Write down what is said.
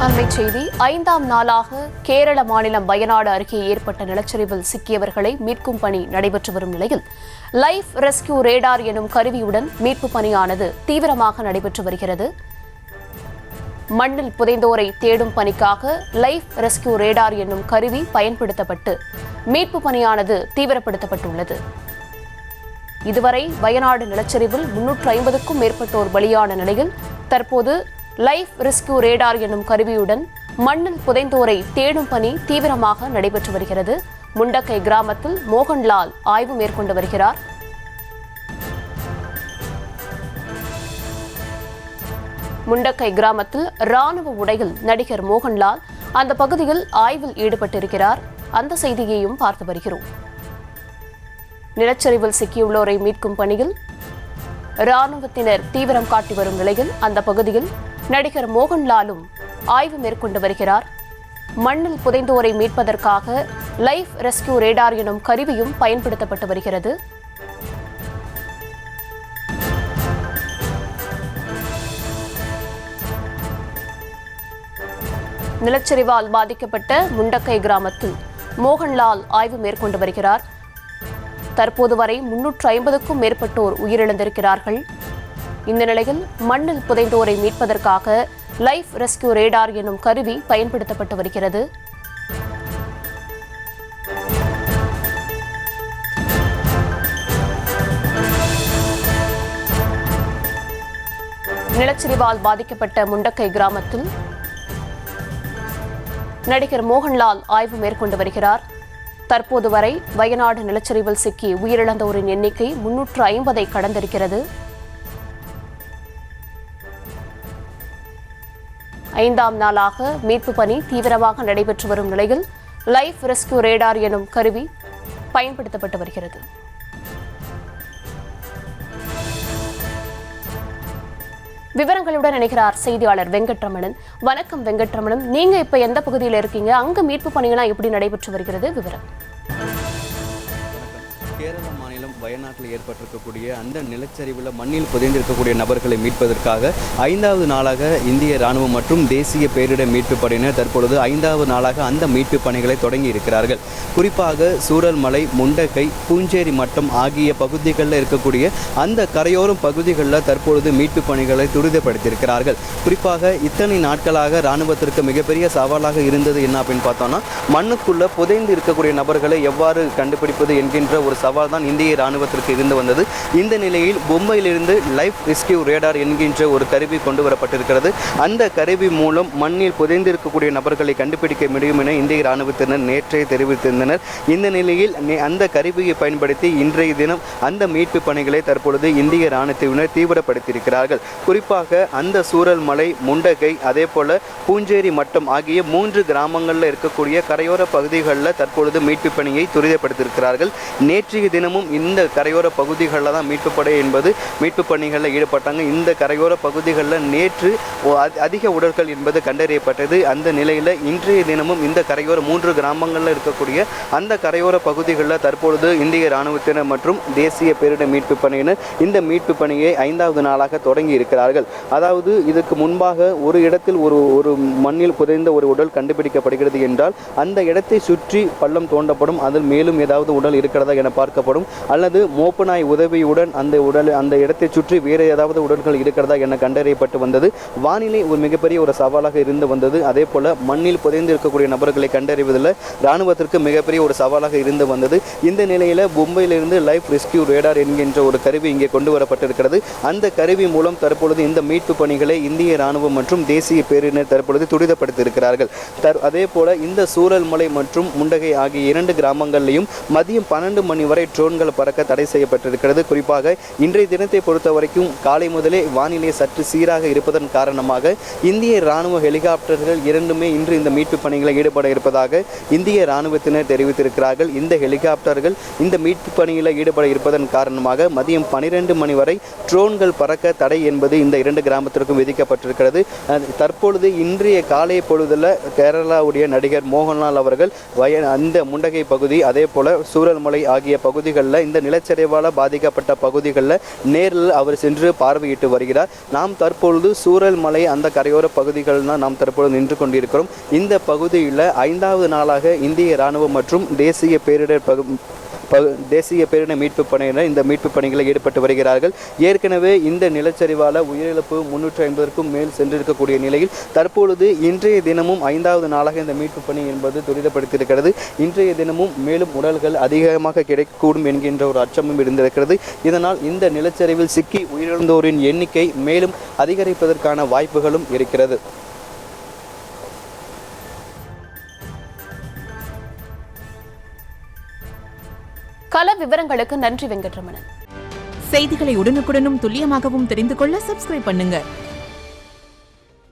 அண்மைச் செய்தி. 5ஆம் நாளாக கேரள மாநிலம் வயநாடு அருகே ஏற்பட்ட நிலச்சரிவில் சிக்கியவர்களை மீட்கும் பணி நடைபெற்று வரும் நிலையில் லைஃப் ரெஸ்கியூ ரேடார் எனும் கருவியுடன் மீட்பு பணியானது தீவிரமாக நடைபெற்று வருகிறது. மண்ணில் புதைந்தோரை தேடும் பணிக்காக லைஃப் ரெஸ்கியூ ரேடார் என்னும் கருவி பயன்படுத்தப்பட்டு மீட்பு பணியானது தீவிரப்படுத்தப்பட்டுள்ளது. இதுவரை வயநாடு நிலச்சரிவில் 350க்கும் மேற்பட்டோர் பலியான நிலையில் தற்போது லைஃப் ரெஸ்கியூ ரேடார் என்னும் கருவியுடன் மண்ணில் புதைந்தோரை தேடும் பணி தீவிரமாக நடைபெற்று வருகிறது. முண்டக்கை கிராமத்தில் மோகன்லால் ஆய்வு மேற்கொண்டு வருகிறார். முண்டக்கை கிராமத்தில் ராணுவ உடையில் நடிகர் மோகன்லால் அந்த பகுதியில் ஆய்வில் ஈடுபட்டிருக்கிறார். அந்த செய்தியையும் பார்த்து வருகிறோம். நிலச்சரிவில் சிக்கியுள்ளோரை மீட்கும் பணியில் ராணுவத்தினர் தீவிரம் காட்டி வரும் நிலையில் அந்த பகுதியில் நடிகர் மோகன்லாலும் ஆய்வு மேற்கொண்டு வருகிறார். மண்ணில் புதைந்தோரை மீட்பதற்காக லைஃப் ரெஸ்கியூ ரேடார் எனும் கருவியும் பயன்படுத்தப்பட்டு வருகிறது. நிலச்சரிவால் பாதிக்கப்பட்ட முண்டக்கை கிராமத்தில் மோகன்லால் ஆய்வு மேற்கொண்டு வருகிறார். தற்போது வரை 350க்கும் மேற்பட்டோர் உயிரிழந்திருக்கிறார்கள். இந்த நிலையில் மண்ணில் புதைந்தோரை மீட்பதற்காக லைஃப் ரெஸ்கியூ ரேடார் எனும் கருவி பயன்படுத்தப்பட்டு வருகிறது. நிலச்சரிவால் பாதிக்கப்பட்ட முண்டக்கை கிராமத்தில் நடிகர் மோகன்லால் ஆய்வு மேற்கொண்டு வருகிறார். தற்போது வரை வயநாடு நிலச்சரிவில் சிக்கி உயிரிழந்தோரின் எண்ணிக்கை 350ஐ கடந்திருக்கிறது. 5ஆம் நாளாக மீட்பு பணி தீவிரமாக நடைபெற்று வரும் நிலையில் லைஃப் ரெஸ்கியூ ரேடார் எனும் கருவி பயன்படுத்தப்பட்டு வருகிறது. விவரங்களுடன் இணைகிறார் செய்தியாளர் வெங்கட்ரமணன். வணக்கம் வெங்கட்ரமணன், நீங்க இப்ப எந்த பகுதியில் இருக்கீங்க? அங்க மீட்பு பணிகள்லாம் எப்படி நடைபெற்று வருகிறது? விவரம். கேரள மாநிலம் வயநாட்டில் ஏற்பட்டிருக்கக்கூடிய அந்த நிலச்சரிவில் மண்ணில் புதைந்திருக்கக்கூடிய நபர்களை மீட்பதற்காக 5வது நாளாக இந்திய ராணுவம் மற்றும் தேசிய பேரிடர் மீட்பு படையினர் தற்பொழுது 5வது நாளாக அந்த மீட்பு பணிகளை தொடங்கி இருக்கிறார்கள். குறிப்பாக சூரல்மலை, முண்டக்கை, பூஞ்சேரி மட்டம் ஆகிய பகுதிகளில் இருக்கக்கூடிய அந்த கரையோரம் பகுதிகளில் தற்பொழுது மீட்பு பணிகளை துரிதப்படுத்தியிருக்கிறார்கள். குறிப்பாக இத்தனை நாட்களாக ராணுவத்திற்கு மிகப்பெரிய சவாலாக இருந்தது என்ன அப்படின்னு பார்த்தோம்னா, மண்ணுக்குள்ள புதைந்து இருக்கக்கூடிய நபர்களை எவ்வாறு கண்டுபிடிப்பது என்கின்ற ஒரு சவால் தான் இந்திய ராணுவத்திற்கு இருந்து வந்தது. இந்த நிலையில் மும்பையிலிருந்து லைஃப் ரெஸ்கியூ ரேடார் என்கின்ற ஒரு கருவி கொண்டு வரப்பட்டிருக்கிறது. அந்த கருவி மூலம் மண்ணில் புதைந்திருக்கக்கூடிய நபர்களை கண்டுபிடிக்க முடியும் என இந்திய ராணுவத்தினர் நேற்றே தெரிவித்திருந்தனர். இந்த நிலையில் அந்த கருவியை பயன்படுத்தி இன்றைய தினம் அந்த மீட்பு பணிகளை தற்பொழுது இந்திய ராணுவத்தினர் தீவிரப்படுத்தியிருக்கிறார்கள். குறிப்பாக அந்த சூரல்மலை, முண்டகை, அதே போல பூஞ்சேரி மட்டம் ஆகிய 3 கிராமங்களில் இருக்கக்கூடிய கரையோர பகுதிகளில் தற்பொழுது மீட்பு பணியை துரிதப்படுத்தியிருக்கிறார்கள். நேற்றைய தினமும் இந்த கரையோர பகுதிகளில் தான் மீட்பு படை என்பது மீட்பு பணிகளில் ஈடுபட்டாங்க. இந்த கரையோர பகுதிகளில் நேற்று அதிக உடல்கள் என்பது கண்டறியப்பட்டது. அந்த நிலையில் இன்றைய தினமும் இந்த கரையோர 3 கிராமங்களில் இருக்கக்கூடிய அந்த கரையோர பகுதிகளில் தற்பொழுது இந்திய இராணுவத்தினர் மற்றும் தேசிய பேரிடர் மீட்பு பணியினர் இந்த மீட்பு பணியை 5வது நாளாக தொடங்கி இருக்கிறார்கள். அதாவது இதுக்கு முன்பாக ஒரு இடத்தில் ஒரு மண்ணில் புதைந்த ஒரு உடல் கண்டுபிடிக்கப்படுகிறது என்றால் அந்த இடத்தை சுற்றி பள்ளம் தோண்டப்படும். அதில் மேலும் ஏதாவது உடல் இருக்கிறதா என பார்க்கப்படும். அல்லது மோப்பநாய் உதவியுடன் அந்த இடத்தை சுற்றி வேறு ஏதாவது உடல்கள் இருக்கிறதா என கண்டறியப்பட்டு வந்தது. வானிலை ஒரு மிகப்பெரிய ஒரு சவாலாக இருந்து வந்தது. அதே போல மண்ணில் புதைந்து இருக்கக்கூடிய நபர்களை கண்டறிவதில் ராணுவத்திற்கு மிகப்பெரிய ஒரு சவாலாக இருந்து வந்தது. இந்த நிலையில் மும்பையிலிருந்து லைஃப் ரெஸ்கியூ ரேடார் என்கின்ற ஒரு கருவி இங்கே கொண்டு வரப்பட்டிருக்கிறது. அந்த கருவி மூலம் தற்பொழுது இந்த மீட்பு பணிகளை இந்திய ராணுவம் மற்றும் தேசிய பேரிடர் தற்பொழுது துரிதப்படுத்தியிருக்கிறார்கள். அதே போல இந்த சூரல்மலை மற்றும் முண்டகை ஆகிய 2 கிராமங்களிலும் மதியம் 12 மணி வரை ட்ரோன்கள் பறக்க தடை செய்யப்பட்டிருக்கிறது. குறிப்பாக இன்றைய தினத்தை பொறுத்த வரைக்கும் காலை முதலே வானிலை சற்று சீராக இருப்பதன் காரணமாக இந்திய ராணுவ ஹெலிகாப்டர்கள் 2மே இன்று இந்த மீட்பு பணிகளை ஈடுபட இருப்பதாக இந்திய ராணுவத்தினர் தெரிவித்திருக்கிறார்கள். இந்த ஹெலிகாப்டர்கள் இந்த மீட்பு பணியில் ஈடுபட இருப்பதன் காரணமாக மதியம் 12 மணி வரை ட்ரோன்கள் பறக்க தடை என்பது இந்த 2 கிராமத்திற்கும் விதிக்கப்பட்டிருக்கிறது. தற்பொழுது இன்றைய காலை பொழுதில் கேரளாவுடைய நடிகர் மோகன்லால் அவர்கள் அந்த முண்டகை பகுதி, அதே போல சூரல்மலை ஆகிய பகுதிகளில் இந்த நிலச்சரிவால் பாதிக்கப்பட்ட பகுதிகளில் நேரில் அவர் சென்று பார்வையிட்டு வருகிறார். நாம் தற்பொழுது சூரல்மலை அந்த கரையோர பகுதிகள் தான் நாம் தற்பொழுது நின்று கொண்டிருக்கிறோம். இந்த பகுதியில் 5வது நாளாக இந்திய இராணுவம் மற்றும் தேசிய பேரிடர் மீட்பு படையினர் இந்த மீட்பு பணிகளில் ஈடுபட்டு வருகிறார்கள். ஏற்கனவே இந்த நிலச்சரிவால் உயிரிழப்பு 350க்கும் மேல் சென்றிருக்கக்கூடிய நிலையில் தற்பொழுது இன்றைய தினமும் 5வது நாளாக இந்த மீட்பு பணி என்பது துரிதப்படுத்தியிருக்கிறது. இன்றைய தினமும் மேலும் உடல்கள் அதிகமாக கிடைக்கக்கூடும் என்கின்ற ஒரு அச்சமும் இருந்திருக்கிறது. இதனால் இந்த நிலச்சரிவில் சிக்கி உயிரிழந்தோரின் எண்ணிக்கை மேலும் அதிகரிப்பதற்கான வாய்ப்புகளும் இருக்கிறது. கள விவரங்களுக்கு நன்றி வெங்கட்ரமணன். செய்திகளை உடனுக்குடனும் துல்லியமாகவும் தெரிந்து கொள்ள சப்ஸ்கிரைப் பண்ணுங்க.